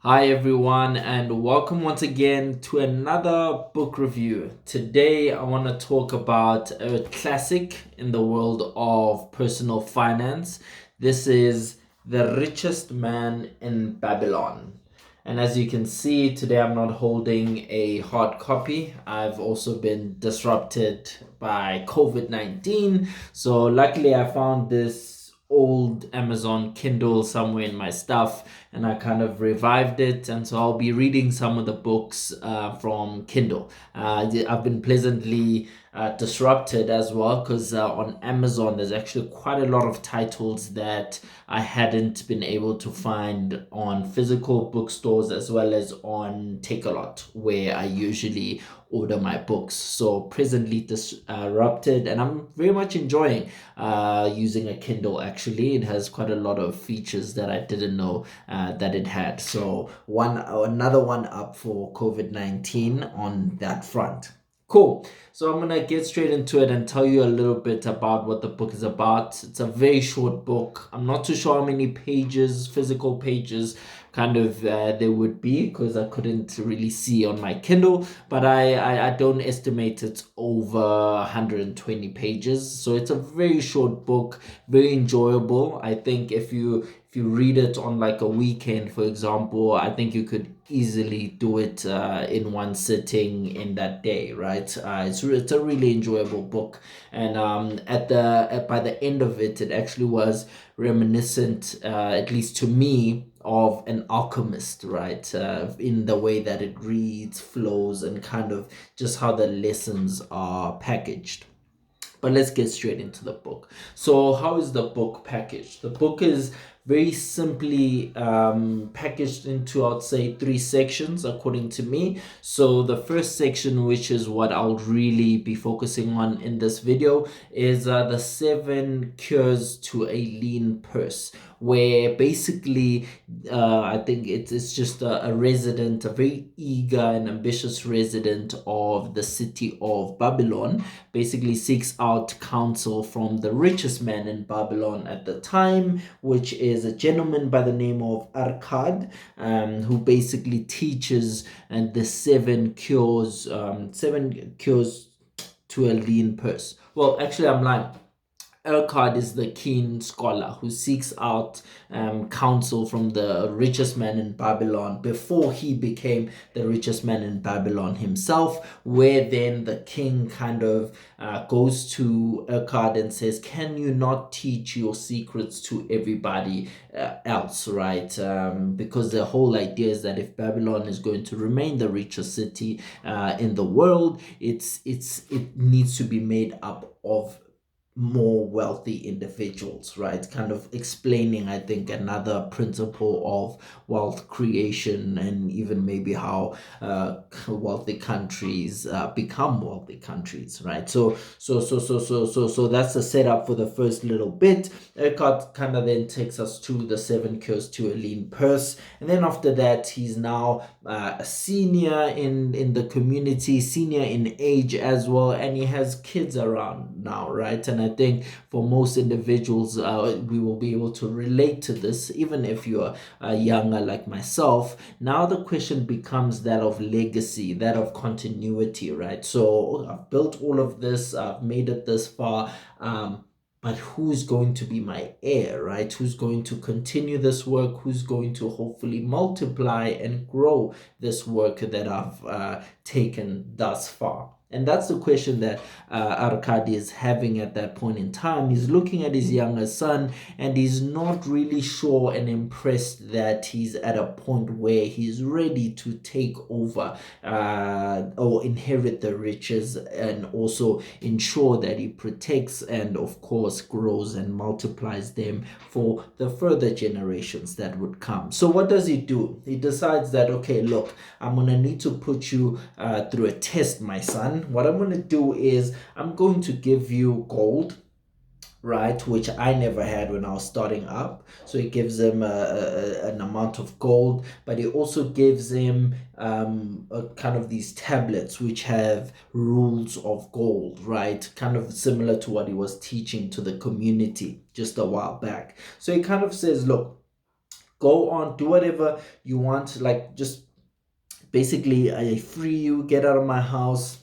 Hi, everyone, and welcome once again to another book review. Today, I want to talk about a classic in the world of personal finance. This is The Richest Man in Babylon. And as you can see, today I'm not holding a hard copy. I've also been disrupted by COVID-19. So, luckily, I found this old Amazon Kindle somewhere in my stuff and I kind of revived it. And so I'll be reading some of the books from Kindle. I've been pleasantly disrupted as well because on Amazon there's actually quite a lot of titles that I hadn't been able to find on physical bookstores as well as on Takealot, where I usually order my books. So presently disrupted, and I'm very much enjoying using a Kindle. Actually, it has quite a lot of features that I didn't know that it had. So another one up for COVID-19 on that front. Cool. So I'm gonna get straight into it and tell you a little bit about what the book is about. It's a very short book. I'm not too sure how many pages, physical pages, kind of there would be because I couldn't really see on my Kindle, but I don't estimate it's over 120 pages. So it's a very short book, very enjoyable. I think if you read it on like a weekend, for example, I think you could easily do it in one sitting in that day, right? It's a really enjoyable book, and by the end of it, it actually was reminiscent, at least to me, of an alchemist, right? In the way that it reads, flows, and kind of just how the lessons are packaged. But let's get straight into the book. So, how is the book packaged? The book is very simply packaged into, I'd say, three sections, according to me. So, the first section, which is what I'll really be focusing on in this video, is the seven cures to a lean purse, where basically I think it's just a resident, a very eager and ambitious resident of the city of Babylon, basically seeks out counsel from the richest man in Babylon at the time, which is a gentleman by the name of Arkad, who basically teaches the seven cures to a lean purse. Well, actually, I'm lying. Urquhart is the keen scholar who seeks out counsel from the richest man in Babylon before he became the richest man in Babylon himself, where then the king kind of goes to Urquhart and says, can you not teach your secrets to everybody else, right? Because the whole idea is that if Babylon is going to remain the richest city in the world, it needs to be made up of more wealthy individuals, right? Kind of explaining, I think, another principle of wealth creation and even maybe how wealthy countries become wealthy countries, right? So that's the setup for the first little bit. Eckhart kind of then takes us to the seven cures to a lean purse, and then after that, he's now a senior in the community, senior in age as well, and he has kids around now, right? And I think for most individuals, we will be able to relate to this, even if you're younger like myself. Now the question becomes that of legacy, that of continuity, right? So I've built all of this, I've made it this far. But who's going to be my heir, right? Who's going to continue this work? Who's going to hopefully multiply and grow this work that I've taken thus far? And that's the question that Arkady is having at that point in time. He's looking at his younger son and he's not really sure and impressed that he's at a point where he's ready to take over or inherit the riches and also ensure that he protects and, of course, grows and multiplies them for the further generations that would come. So, what does he do? He decides that, okay, look, I'm going to need to put you through a test, my son. What I'm going to do is I'm going to give you gold, right, which I never had when I was starting up. So it gives him an amount of gold, but it also gives him a kind of these tablets which have rules of gold, right? Kind of similar to what he was teaching to the community just a while back. So he kind of says, look, Go on, do whatever you want, like just basically I free you, get out of my house,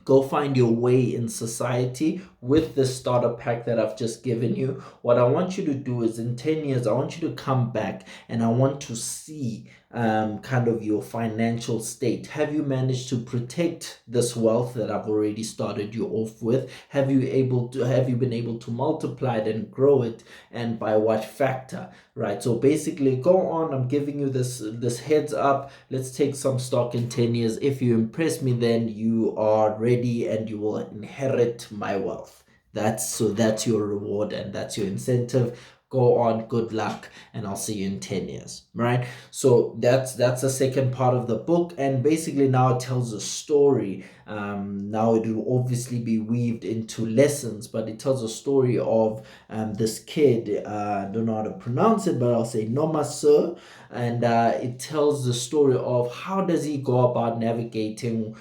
go find your way in society with the starter pack that I've just given you. What I want you to do is in 10 years, I want you to come back and I want to see kind of your financial state. Have you managed to protect this wealth that I've already started you off with? Have you been able to multiply it and grow it, and by what factor? Right. So basically go on. I'm giving you this heads up. Let's take some stock in 10 years. If you impress me, then you are ready and you will inherit my wealth. That's your reward and that's your incentive. Go on, good luck, and I'll see you in 10 years. Right? So that's the second part of the book, and basically now it tells a story. Now it will obviously be weaved into lessons, but it tells a story of this kid. I don't know how to pronounce it, but I'll say Nomaso, and it tells the story of how does he go about navigating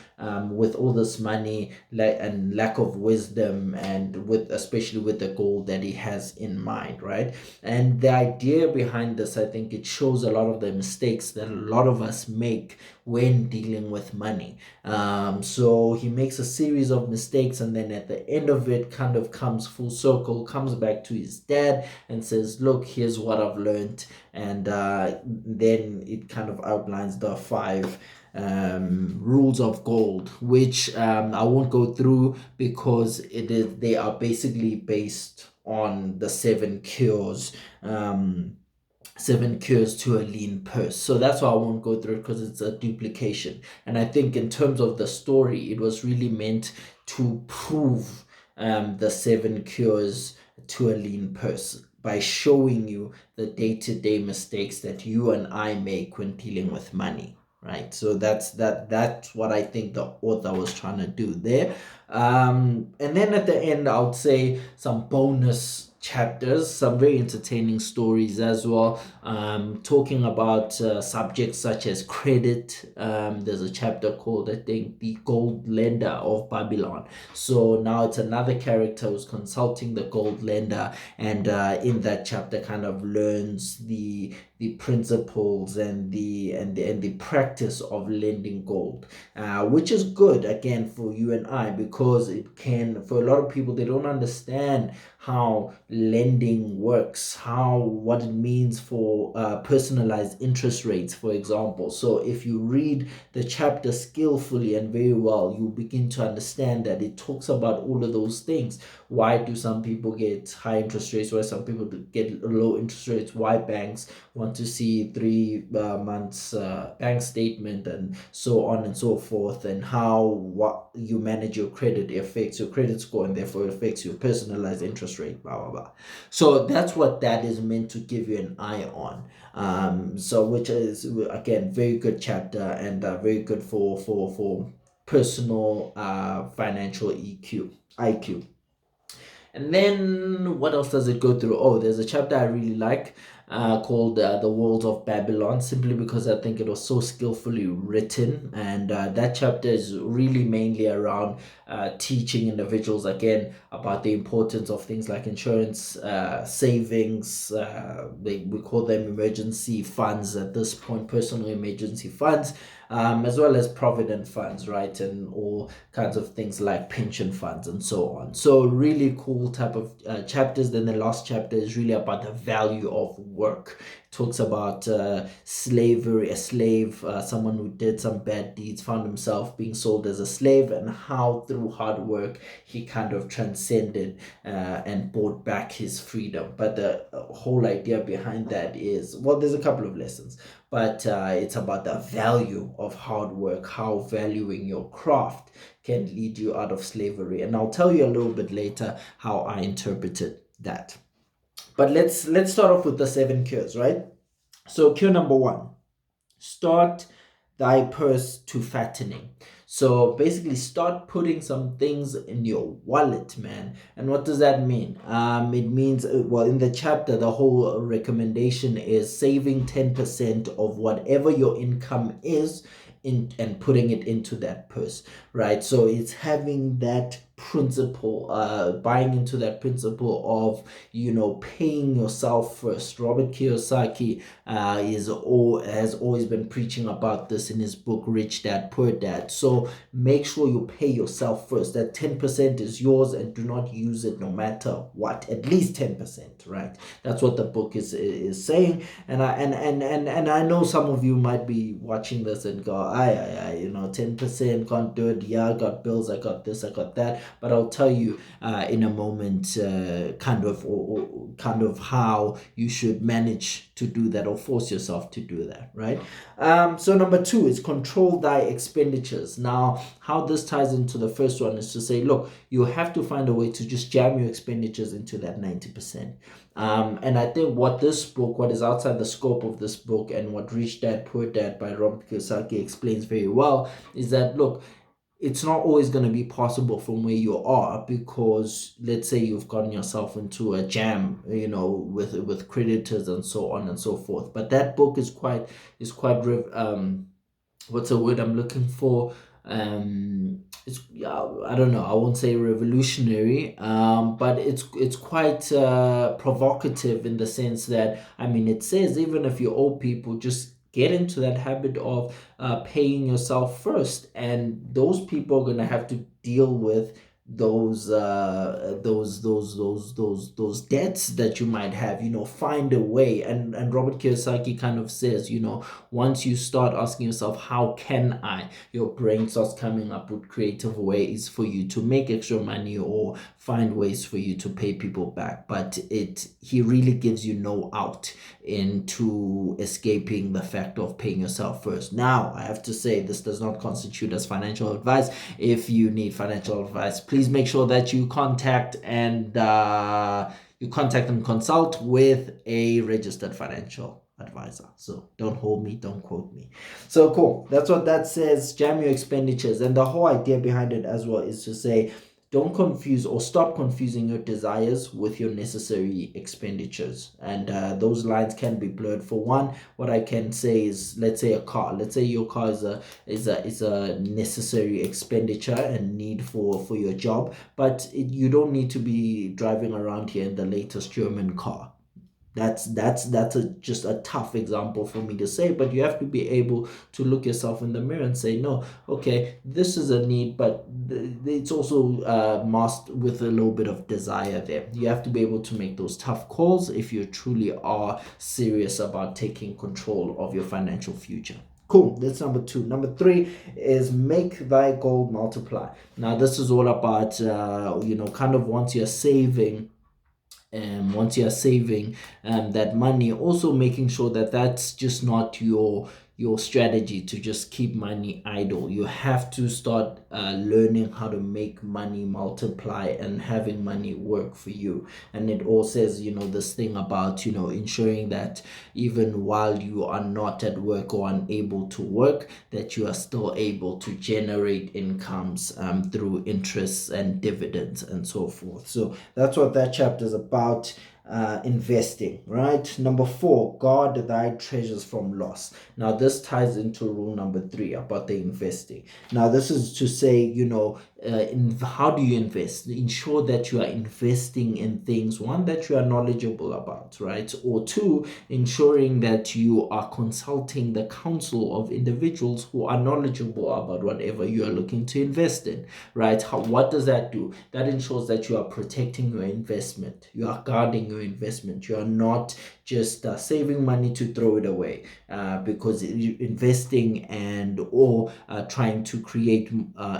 with all this money and lack of wisdom, and especially with the goal that he has in mind, right? And the idea behind this, I think it shows a lot of the mistakes that a lot of us make when dealing with money. So he makes a series of mistakes, and then at the end of it kind of comes full circle, comes back to his dad and says, look, here's what I've learned. And then it kind of outlines the 5 rules of gold, which I won't go through because they are basically based on the 7 cures. 7 cures to a lean purse. So that's why I won't go through it, because it's a duplication. And I think in terms of the story, it was really meant to prove the 7 cures to a lean purse by showing you the day-to-day mistakes that you and I make when dealing with money. Right, so that's what I think the author was trying to do there. And then at the end, I would say some bonus chapters, some very entertaining stories as well, talking about subjects such as credit. There's a chapter called, I think, the gold lender of Babylon. So now it's another character who's consulting the gold lender, and in that chapter kind of learns the principles and the practice of lending gold, which is good again for you and I, because it can, for a lot of people, they don't understand how lending works, what it means for personalized interest rates, for example. So if you read the chapter skillfully and very well, you begin to understand that it talks about all of those things. Why do some people get high interest rates? Why some people get low interest rates? Why banks want to see 3 months bank statement, and so on and so forth, and how what you manage your credit affects your credit score, and therefore affects your personalized interest rate, blah blah blah. So that's what that is meant to give you an eye on. So which is again very good chapter, and very good for personal financial IQ. And then what else does it go through? Oh, there's a chapter I really like called The Walls of Babylon, simply because I think it was so skillfully written. And that chapter is really mainly around teaching individuals again about the importance of things like insurance, savings. We call them emergency funds at this point, personal emergency funds. As well as provident funds, right, and all kinds of things like pension funds and so on. So really cool type of chapters. Then the last chapter is really about the value of work. It talks about slavery, a slave, someone who did some bad deeds, found himself being sold as a slave, and how through hard work he kind of transcended and bought back his freedom. But the whole idea behind that is, well, there's a couple of lessons, but it's about the value of hard work, how valuing your craft can lead you out of slavery. And I'll tell you a little bit later how I interpreted that. But let's start off with the 7 cures, right? So cure number 1, start thy purse to fattening. So basically start putting some things in your wallet, man. And what does that mean? It means, well, in the chapter, the whole recommendation is saving 10% of whatever your income is in and putting it into that purse, right? So it's having that principle, buying into that principle of, paying yourself first. Robert Kiyosaki has always been preaching about this in his book Rich Dad Poor Dad. So make sure you pay yourself first. That 10% is yours, and do not use it no matter what. At least 10%, right? That's what the book is saying. And I know some of you might be watching this and go, I 10% can't do it. Yeah, I got bills, I got this, I got that. But I'll tell you in a moment, kind of how you should manage to do that, or force yourself to do that, right? So number 2 is control thy expenditures. Now, how this ties into the first one is to say, look, you have to find a way to just jam your expenditures into that 90%. And I think what is outside the scope of this book, and what Rich Dad Poor Dad by Robert Kiyosaki explains very well, is that, look, it's not always going to be possible from where you are, because let's say you've gotten yourself into a jam, with creditors and so on and so forth. But that book is quite what's the word I'm looking for? It's, I don't know, I won't say revolutionary, but it's quite provocative, in the sense that, it says, even if you owe people, just get into that habit of paying yourself first, and those people are going to have to deal with those debts that you might have. Find a way. And Robert Kiyosaki kind of says, once you start asking yourself, how can I, your brain starts coming up with creative ways for you to make extra money, or find ways for you to pay people back. But he really gives you no out into escaping the fact of paying yourself first. Now, I have to say, this does not constitute as financial advice. If you need financial advice, please make sure that you contact and consult with a registered financial advisor. So don't hold me, don't quote me. So cool. That's what that says. Jam your expenditures. And the whole idea behind it as well is to say, don't confuse, or stop confusing, your desires with your necessary expenditures. And those lines can be blurred. For one, what I can say is, let's say a car. Let's say your car is a necessary expenditure and need for your job, but you don't need to be driving around here in the latest German car. That's just a tough example for me to say, but you have to be able to look yourself in the mirror and say, no, okay, this is a need, but it's also masked with a little bit of desire there. You have to be able to make those tough calls if you truly are serious about taking control of your financial future. Cool. That's number 2. Number 3 is make thy gold multiply. Now, this is all about, kind of once you're saving, that money, also making sure that that's just not your strategy to just keep money idle. You have to start learning how to make money multiply and having money work for you. And it all says, this thing about, ensuring that even while you are not at work or unable to work, that you are still able to generate incomes through interests and dividends and so forth. So that's what that chapter is about. Investing, right? Number 4, guard thy treasures from loss. Now, this ties into rule number 3 about the investing. Now, this is to say, how do you invest? Ensure that you are investing in things, one, that you are knowledgeable about, right? Or 2, ensuring that you are consulting the council of individuals who are knowledgeable about whatever you are looking to invest in, right? What does that do? That ensures that you are protecting your investment. You are guarding your investment. You are not just saving money to throw it away, because investing or trying to create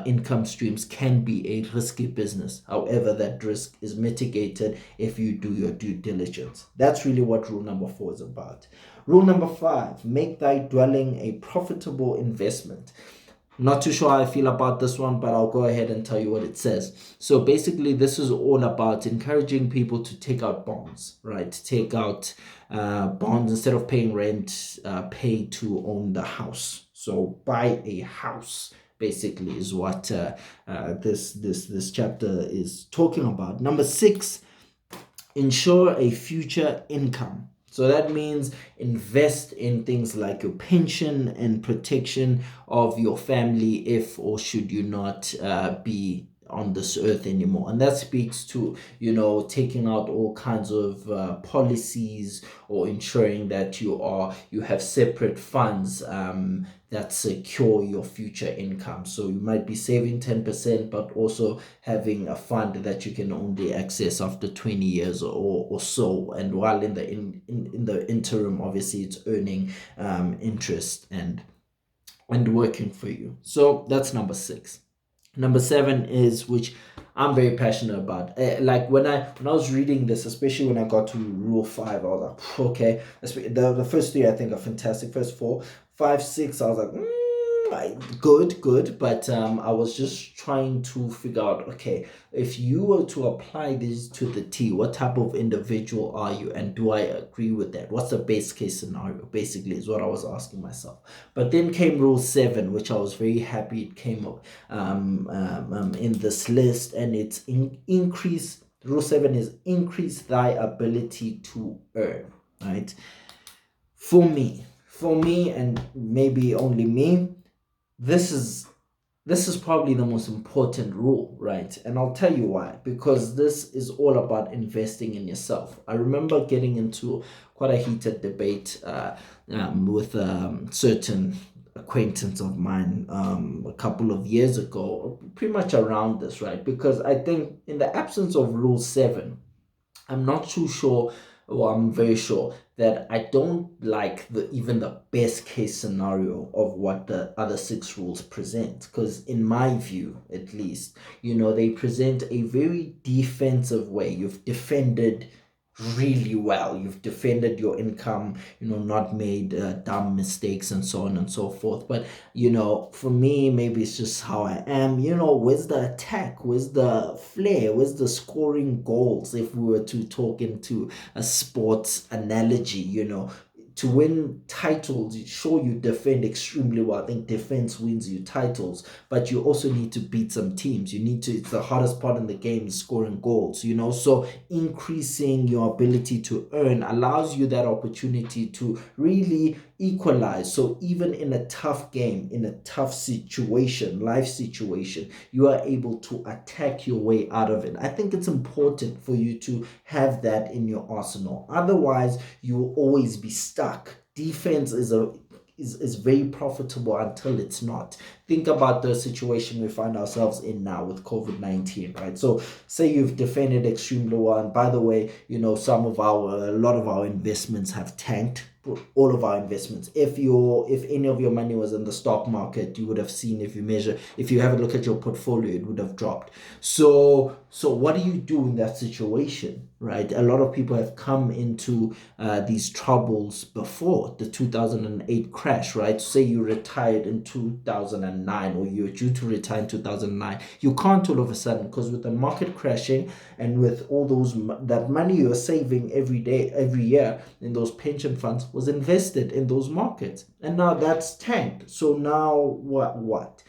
income streams can be a risky business. However, that risk is mitigated if you do your due diligence. That's really what rule number 4 is about. Rule number 5, make thy dwelling a profitable investment. Not too sure how I feel about this one, but I'll go ahead and tell you what it says. So basically, this is all about encouraging people to take out bonds, right? Take out bonds instead of paying rent, pay to own the house. So buy a house, basically, is what this chapter is talking about. Number 6, ensure a future income. So that means invest in things like your pension and protection of your family if or should you not be on this earth anymore. And that speaks to, taking out all kinds of policies, or ensuring that you have separate funds that secure your future income. So you might be saving 10%, but also having a fund that you can only access after 20 years or so. And while in the interim, obviously it's earning interest and working for you. So that's number 6. Number 7 is, which I'm very passionate about. Like when I was reading this, especially when I got to rule 5, I was like, okay. The first 3 I think are fantastic. First 4, 5, 6, I was like, good. But I was just trying to figure out, okay, if you were to apply this to the T, what type of individual are you, and do I agree with that? What's the best case scenario? Basically, is what I was asking myself. But then came rule 7, which I was very happy it came up in this list, and it's increase. Rule 7 is increase thy ability to earn. Right? For me, and maybe only me, this is probably the most important rule, right? And I'll tell you why. Because this is all about investing in yourself. I remember getting into quite a heated debate with certain acquaintance of mine a couple of years ago, pretty much around this, right? Because I think in the absence of rule 7, I'm not too sure, or I'm very sure that I don't like even the best case scenario of what the other 6 rules present. Because in my view, at least, they present a very defensive way. You've defended really well. You've defended your income, not made dumb mistakes and so on and so forth. But for me, maybe it's just how I am. Where's the attack? Where's the flair? Where's the scoring goals? If we were to talk into a sports analogy, to win titles, sure, you defend extremely well. I think defense wins you titles, but you also need to beat some teams. It's the hardest part in the game is scoring goals, So increasing your ability to earn allows you that opportunity to really equalize. So even in a tough game, in a tough situation, life situation, you are able to attack your way out of it. I think it's important for you to have that in your arsenal. Otherwise, you will always be stuck. Defense is very profitable until it's not. Think about the situation we find ourselves in now with COVID-19, right? So say you've defended extremely well, and by the way, a lot of our investments have tanked. All of our investments. If any of your money was in the stock market, you would have seen, if you have a look at your portfolio, it would have dropped. So what do you do in that situation, right? A lot of people have come into these troubles before the 2008 crash, right? Say you retired in 2009, or you're due to retire in 2009. You can't all of a sudden, because with the market crashing and with all that money you're saving every year in those pension funds was invested in those markets, and now that's tanked. So now what?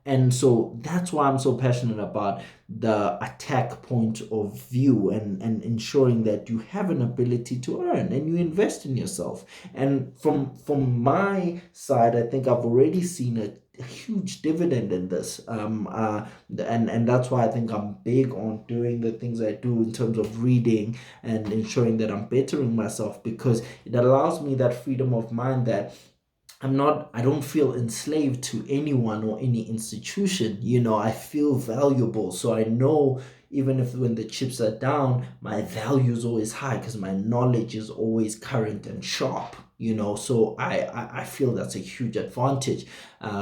And so that's why I'm so passionate about the attack point of view, and ensuring that you have an ability to earn and you invest in yourself. And from my side, I think I've already seen a huge dividend in this, and that's why I think I'm big on doing the things I do in terms of reading and ensuring that I'm bettering myself, because it allows me that freedom of mind that I don't feel enslaved to anyone or any institution. I feel valuable. So I know, even if when the chips are down, my value is always high because my knowledge is always current and sharp. So I feel that's a huge advantage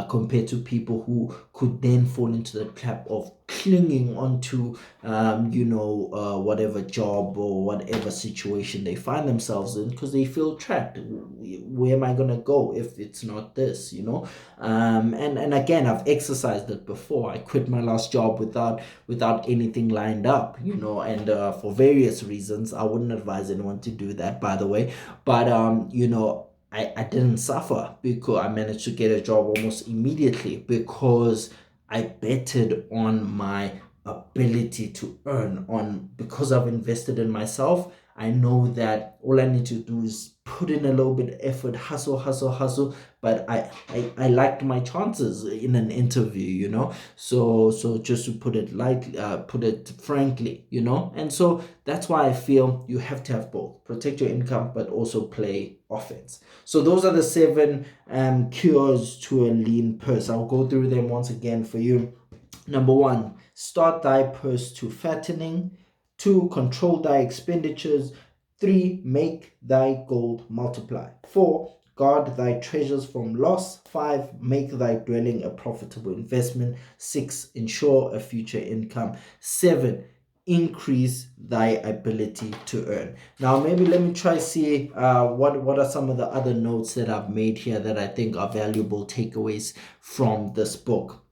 compared to people who could then fall into the trap of clinging onto whatever job or whatever situation they find themselves in, because they feel trapped. Where am I gonna go if it's not this? And again, I've exercised it before. I quit my last job without anything lined up, and for various reasons. I wouldn't advise anyone to do that, by the way. But I didn't suffer, because I managed to get a job almost immediately, because I betted on my ability to earn, because I've invested in myself. I know that all I need to do is put in a little bit of effort, hustle, but I liked my chances in an interview, so just to put it put it frankly, and so that's why I feel you have to have both: protect your income but also play offense. So those are the 7 cures to a lean purse. I'll go through them once again for you. Number 1, start thy purse to fattening. 2, control thy expenditures. 3, make thy gold multiply. 4, guard thy treasures from loss. 5, make thy dwelling a profitable investment. 6, ensure a future income. 7, increase thy ability to earn. Now maybe let me try see what are some of the other notes that I've made here that I think are valuable takeaways from this book.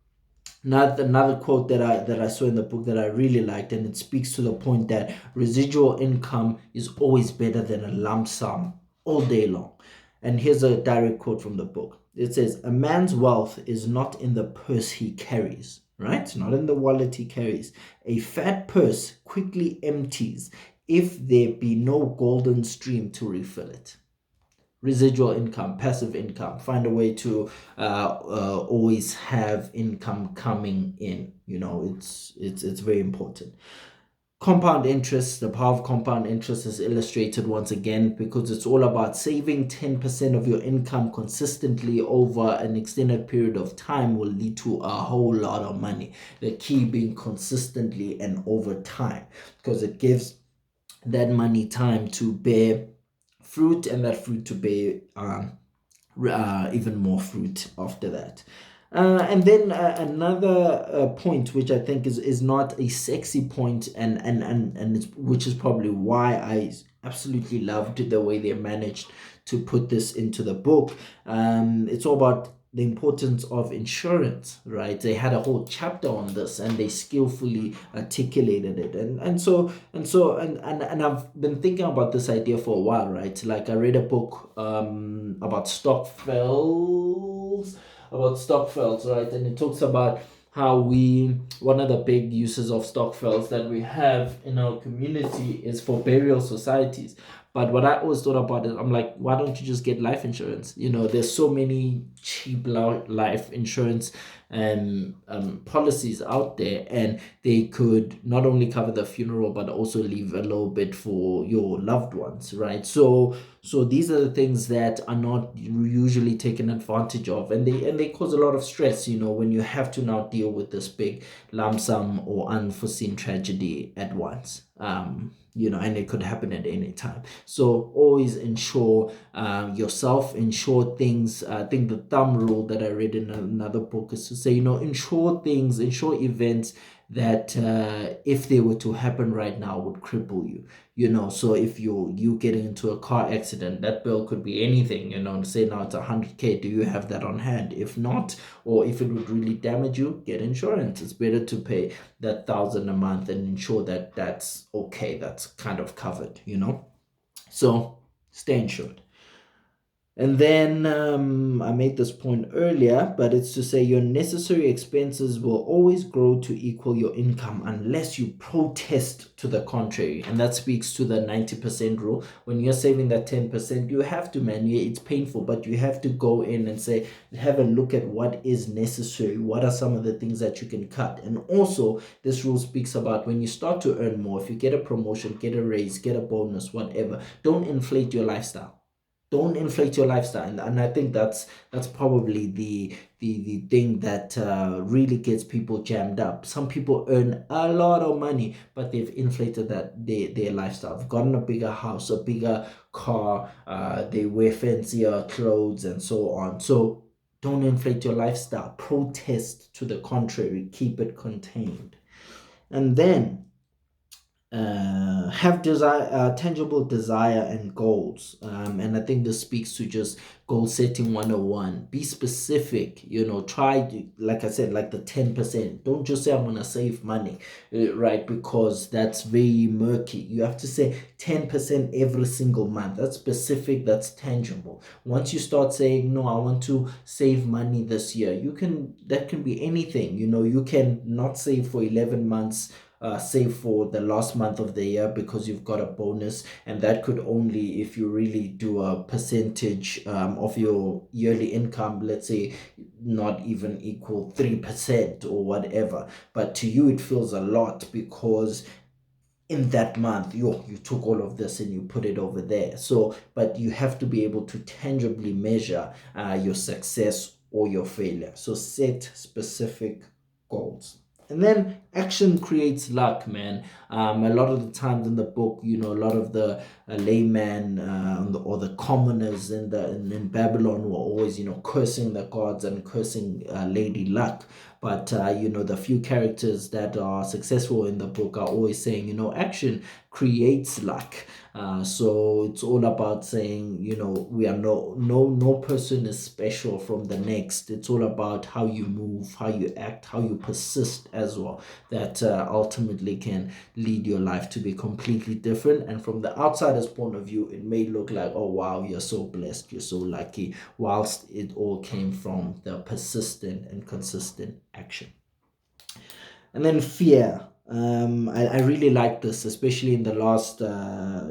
Another quote that I saw in the book that I really liked, and it speaks to the point that residual income is always better than a lump sum all day long. And here's a direct quote from the book. It says, "A man's wealth is not in the purse he carries," right? Not in the wallet he carries. "A fat purse quickly empties if there be no golden stream to refill it." Residual income, passive income, find a way to always have income coming in. It's very important. Compound interest, the power of compound interest is illustrated once again because it's all about saving 10% of your income consistently over an extended period of time will lead to a whole lot of money. The key being consistently and over time, because it gives that money time to bear fruit, and that fruit to bear even more fruit after that. And then another point, which I think is not a sexy point, and which is probably why I absolutely loved the way they managed to put this into the book. It's all about the importance of insurance, right? They had a whole chapter on this, and they skillfully articulated it. And I've been thinking about this idea for a while, right? Like I read a book about Stockfells, right? And it talks about how one of the big uses of Stockfells that we have in our community is for burial societies. But what I always thought about it, I'm like, why don't you just get life insurance? There's so many cheap life insurance policies out there, and they could not only cover the funeral but also leave a little bit for your loved ones, right? So these are the things that are not usually taken advantage of, and they cause a lot of stress, when you have to now deal with this big lump sum or unforeseen tragedy at once. And it could happen at any time. So always insure yourself, insure things. I think the thumb rule that I read in another book is to say, insure things, insure events that if they were to happen right now would cripple you. So if you getting into a car accident, that bill could be anything. Say now it's 100K. Do you have that on hand? If not, or if it would really damage you, get insurance. It's better to pay that 1,000 a month and ensure that that's okay, that's kind of covered. So stay insured. And then I made this point earlier, but it's to say your necessary expenses will always grow to equal your income unless you protest to the contrary. And that speaks to the 90% rule. When you're saving that 10%, you have to, it's painful, but you have to go in and say, have a look at what is necessary. What are some of the things that you can cut? And also, this rule speaks about when you start to earn more, if you get a promotion, get a raise, get a bonus, whatever, don't inflate your lifestyle. Don't inflate your lifestyle, and I think that's probably the thing that really gets people jammed up. Some people earn a lot of money, but they've inflated their lifestyle. They've gotten a bigger house, a bigger car, they wear fancier clothes, and so on. So don't inflate your lifestyle. Protest to the contrary. Keep it contained, and then have tangible desire and goals, and I think this speaks to just goal setting 101. Be specific. Try, like I said, like the 10%. Don't just say I'm gonna save money, right? Because that's very murky. You have to say 10% every single month. That's specific, that's tangible. Once you start saying, no, I want to save money this year, that can be anything. You can not save for 11 months save for the last month of the year because you've got a bonus, and that could only if you really do a percentage of your yearly income, let's say not even equal 3% or whatever. But to you it feels a lot because in that month you took all of this and you put it over there. So but you have to be able to tangibly measure your success or your failure. So set specific goals. And then action creates luck, man. A lot of the times in the book, a lot of the layman or the commoners in Babylon were always, cursing the gods and cursing Lady Luck. But the few characters that are successful in the book are always saying, action creates luck. So it's all about saying, we are no person is special from the next. It's all about how you move, how you act, how you persist as well. That ultimately can lead your life to be completely different. And from the outsider's point of view, it may look like, oh wow, you're so blessed, you're so lucky, whilst it all came from the persistent and consistent action. And then fear. I really like this, especially in the last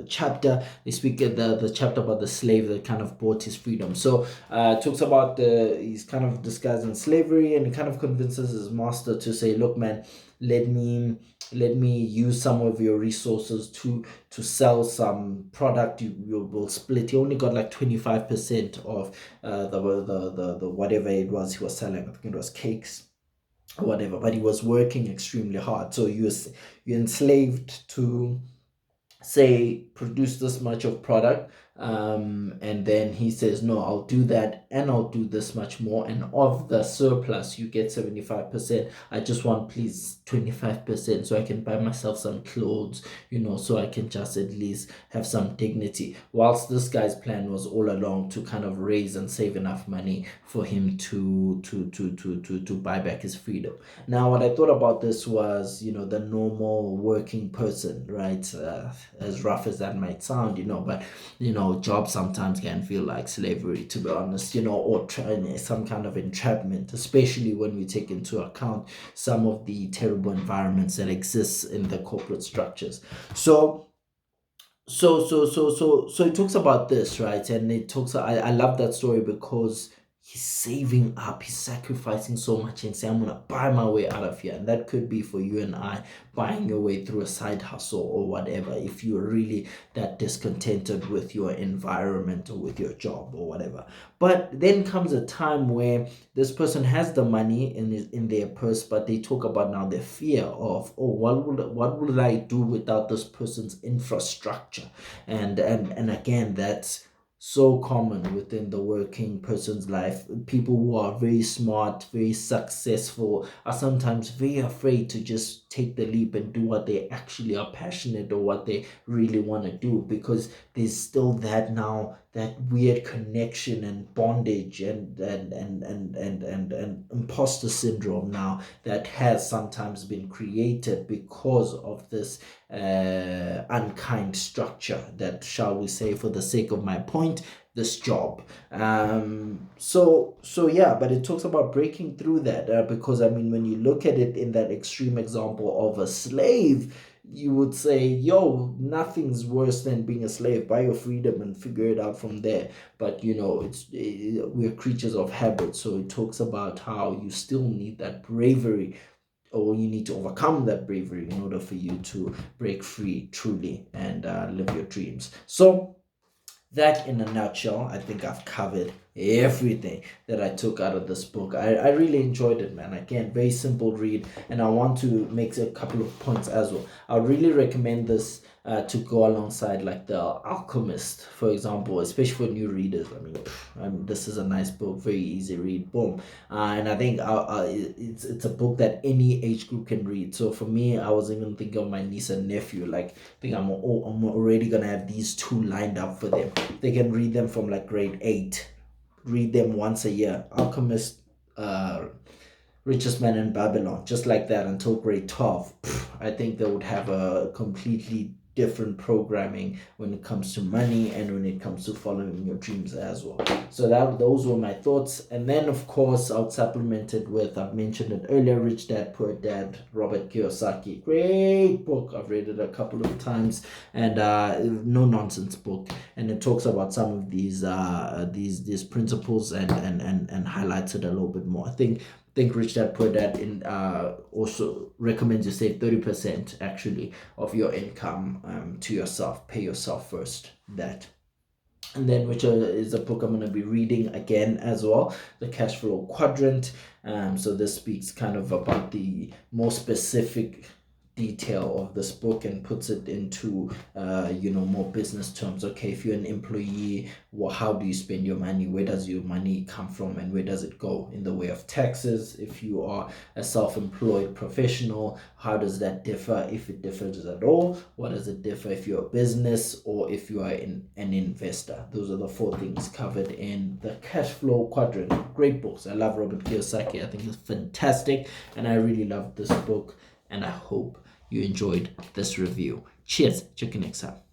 chapter. They speak at the chapter about the slave that kind of bought his freedom. So it talks about he's kind of disguised in slavery, and he kind of convinces his master to say, look man, let me use some of your resources to sell some product. You will split. He only got like 25% of the whatever it was he was selling. I think it was cakes or whatever, but he was working extremely hard. So you're enslaved to say produce this much of product, and then he says no, I'll do that and I'll do this much more, and of the surplus you get 75%. I just want please 25% so I can buy myself some clothes, so I can just at least have some dignity, whilst this guy's plan was all along to kind of raise and save enough money for him to buy back his freedom. Now what I thought about this was, the normal working person, right? As rough as that might sound, but jobs sometimes can feel like slavery, to be honest, or some kind of entrapment, especially when we take into account some of the terrible environments that exist in the corporate structures. So it talks about this, right? And it talks, I love that story because he's saving up, he's sacrificing so much and saying, I'm gonna buy my way out of here. And that could be for you and I, buying your way through a side hustle or whatever, if you're really that discontented with your environment or with your job or whatever. But then comes a time where this person has the money in their purse, but they talk about now the fear of, oh, what will I do without this person's infrastructure? And again, that's so common within the working person's life. People who are very smart, very successful, are sometimes very afraid to just take the leap and do what they actually are passionate or what they really want to do, because there's still that weird connection and bondage and imposter syndrome now that has sometimes been created because of this unkind structure, that, shall we say, for the sake of my point, this job. So yeah, but it talks about breaking through that, because I mean, when you look at it in that extreme example of a slave, you would say, yo, nothing's worse than being a slave. Buy your freedom and figure it out from there. But we're creatures of habit, so it talks about how you still need that bravery, or you need to overcome that bravery in order for you to break free truly and live your dreams. So that, in a nutshell, I think I've covered everything that I took out of this book. I really enjoyed it, man. Again, very simple read, and I want to make a couple of points as well. I really recommend this to go alongside like The Alchemist, for example, especially for new readers. I mean, this is a nice book, very easy read, boom. And I think it's a book that any age group can read. So for me, I was even thinking of my niece and nephew. Like, I think I'm already gonna have these two lined up for them. They can read them from like grade 8. Read them once a year. Alchemist, Richest Man in Babylon, just like that until grade 12. I think they would have a completely different programming when it comes to money and when it comes to following your dreams as well. So those were my thoughts. And then of course I'll supplement it with, I've mentioned it earlier, Rich Dad Poor Dad, Robert Kiyosaki. Great book. I've read it a couple of times, and no nonsense book. And it talks about some of these principles and highlights it a little bit more. I think Rich Dad Poor Dad also recommends you save 30% actually of your income to yourself. Pay yourself first. That. And then, which is a book I'm going to be reading again as well, The Cash Flow Quadrant. So this speaks kind of about the more specific detail of this book and puts it into more business terms. Okay, if you're an employee, how do you spend your money? Where does your money come from, and where does it go in the way of taxes? If you are a self-employed professional, how does that differ, if it differs at all? What does it differ if you're a business or if you are an investor? Those are the 4 things covered in The Cash Flow Quadrant. Great books. I love Robert Kiyosaki. I think it's fantastic, and I really love this book, and I hope you enjoyed this review. Cheers. Check you next time.